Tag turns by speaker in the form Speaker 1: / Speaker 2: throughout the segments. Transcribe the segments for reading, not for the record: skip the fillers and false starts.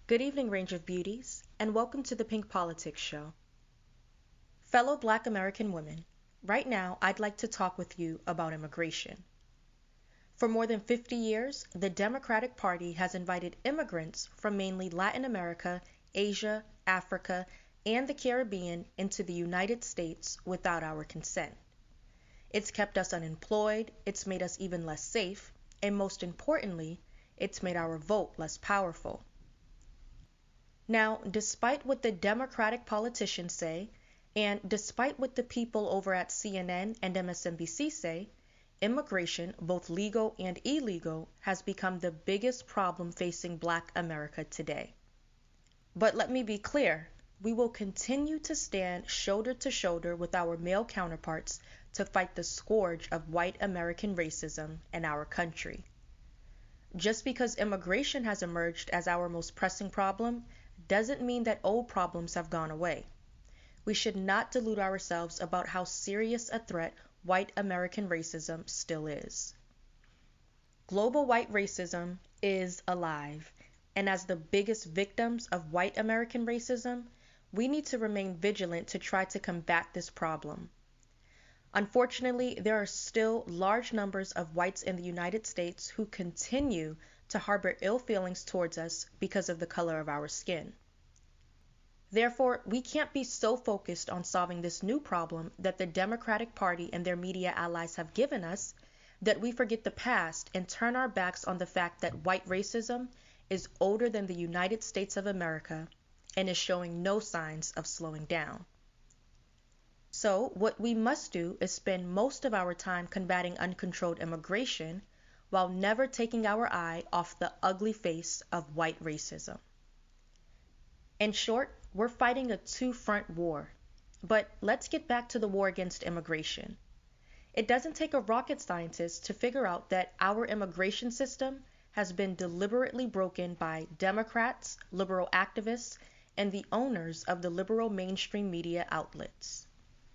Speaker 1: Good evening, Range of Beauties, and welcome to the Pink Politics Show. Fellow Black American women, right now I'd like to talk with you about immigration. For more than 50 years, the Democratic Party has invited immigrants from mainly Latin America, Asia, Africa, and the Caribbean into the United States without our consent. It's kept us unemployed, it's made us even less safe, and most importantly, it's made our vote less powerful. Now, despite what the Democratic politicians say, and despite what the people over at CNN and MSNBC say, immigration, both legal and illegal, has become the biggest problem facing Black America today. But let me be clear, we will continue to stand shoulder to shoulder with our male counterparts to fight the scourge of white American racism in our country. Just because immigration has emerged as our most pressing problem doesn't mean that old problems have gone away. We should not delude ourselves about how serious a threat white American racism still is. Global white racism is alive, and as the biggest victims of white American racism, we need to remain vigilant to try to combat this problem. Unfortunately, there are still large numbers of whites in the United States who continue to harbor ill feelings towards us because of the color of our skin. Therefore, we can't be so focused on solving this new problem that the Democratic Party and their media allies have given us that we forget the past and turn our backs on the fact that white racism is older than the United States of America and is showing no signs of slowing down. So, what we must do is spend most of our time combating uncontrolled immigration while never taking our eye off the ugly face of white racism. In short, we're fighting a two-front war. But let's get back to the war against immigration. It doesn't take a rocket scientist to figure out that our immigration system has been deliberately broken by Democrats, liberal activists, and the owners of the liberal mainstream media outlets.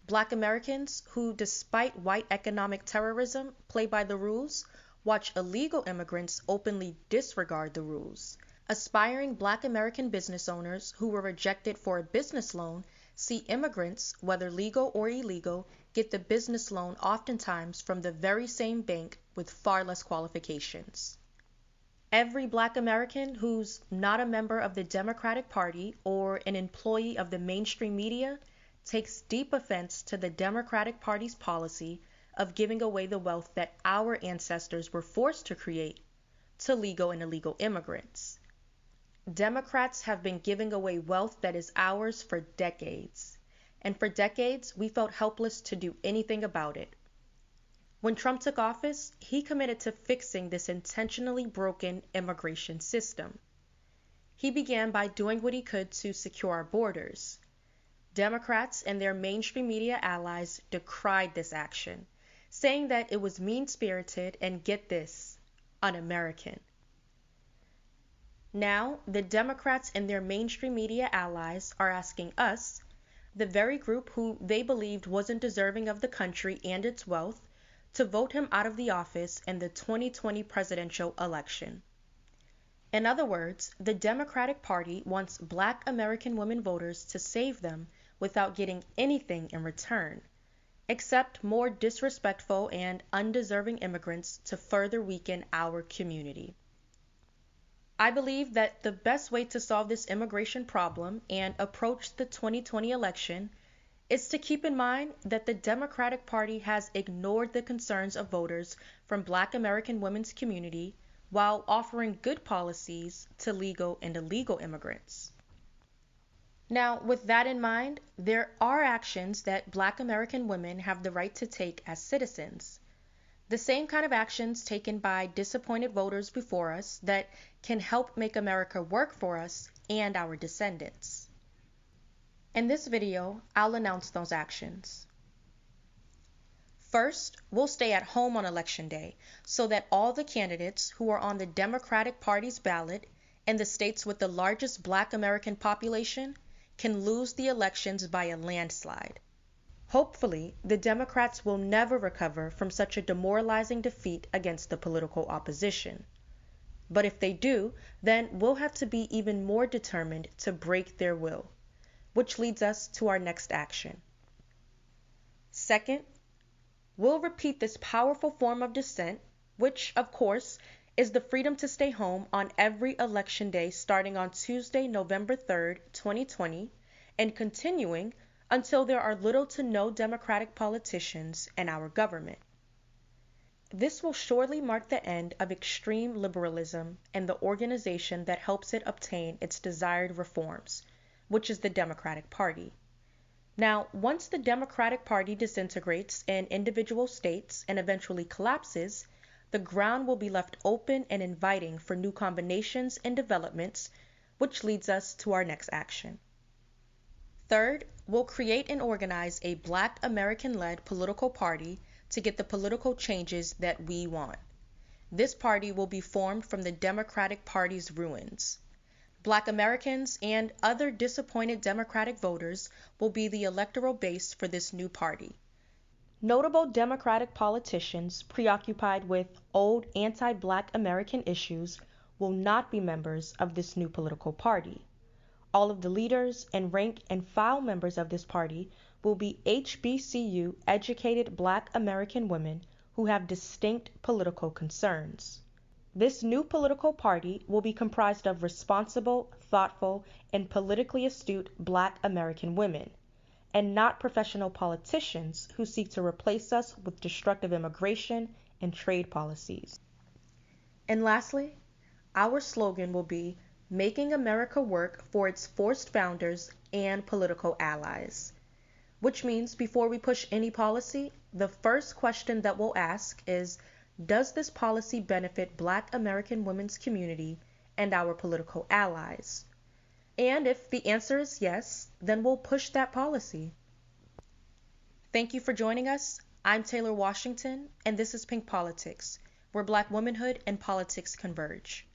Speaker 1: Black Americans who, despite white economic terrorism, play by the rules, watch illegal immigrants openly disregard the rules. Aspiring Black American business owners who were rejected for a business loan see immigrants, whether legal or illegal, get the business loan oftentimes from the very same bank with far less qualifications. Every Black American who's not a member of the Democratic Party or an employee of the mainstream media takes deep offense to the Democratic Party's policy of giving away the wealth that our ancestors were forced to create to legal and illegal immigrants. Democrats have been giving away wealth that is ours for decades, and for decades we felt helpless to do anything about it. When Trump took office, he committed to fixing this intentionally broken immigration system. He began by doing what he could to secure our borders. Democrats and their mainstream media allies decried this action, saying that it was mean-spirited and, get this, un-American. Now, the Democrats and their mainstream media allies are asking us, the very group who they believed wasn't deserving of the country and its wealth, to vote him out of the office in the 2020 presidential election. In other words, the Democratic Party wants Black American women voters to save them without getting anything in return, except more disrespectful and undeserving immigrants to further weaken our community. I believe that the best way to solve this immigration problem and approach the 2020 election is to keep in mind that the Democratic Party has ignored the concerns of voters from Black American women's community while offering good policies to legal and illegal immigrants. Now, with that in mind, there are actions that Black American women have the right to take as citizens. The same kind of actions taken by disappointed voters before us that can help make America work for us and our descendants. In this video, I'll announce those actions. First, we'll stay at home on Election Day so that all the candidates who are on the Democratic Party's ballot in the states with the largest Black American population can lose the elections by a landslide. Hopefully, the Democrats will never recover from such a demoralizing defeat against the political opposition. But if they do, then we'll have to be even more determined to break their will, which leads us to our next action. Second, we'll repeat this powerful form of dissent, which, of course, is the freedom to stay home on every election day starting on Tuesday, November 3rd, 2020, and continuing until there are little to no Democratic politicians in our government. This will surely mark the end of extreme liberalism and the organization that helps it obtain its desired reforms, which is the Democratic Party. Now, once the Democratic Party disintegrates in individual states and eventually collapses, the ground will be left open and inviting for new combinations and developments, which leads us to our next action. Third, we'll create and organize a Black American-led political party to get the political changes that we want. This party will be formed from the Democratic Party's ruins. Black Americans and other disappointed Democratic voters will be the electoral base for this new party. Notable Democratic politicians preoccupied with old anti-Black American issues will not be members of this new political party. All of the leaders and rank and file members of this party will be HBCU educated Black American women who have distinct political concerns. This new political party will be comprised of responsible, thoughtful, and politically astute Black American women, and not professional politicians who seek to replace us with destructive immigration and trade policies. And lastly, our slogan will be Making America Work for its forced founders and political allies, which means before we push any policy, the first question that we'll ask is, does this policy benefit Black American women's community and our political allies? And if the answer is yes, then we'll push that policy. Thank you for joining us. I'm Taylor Washington, and this is Pink Politics, where Black womanhood and politics converge.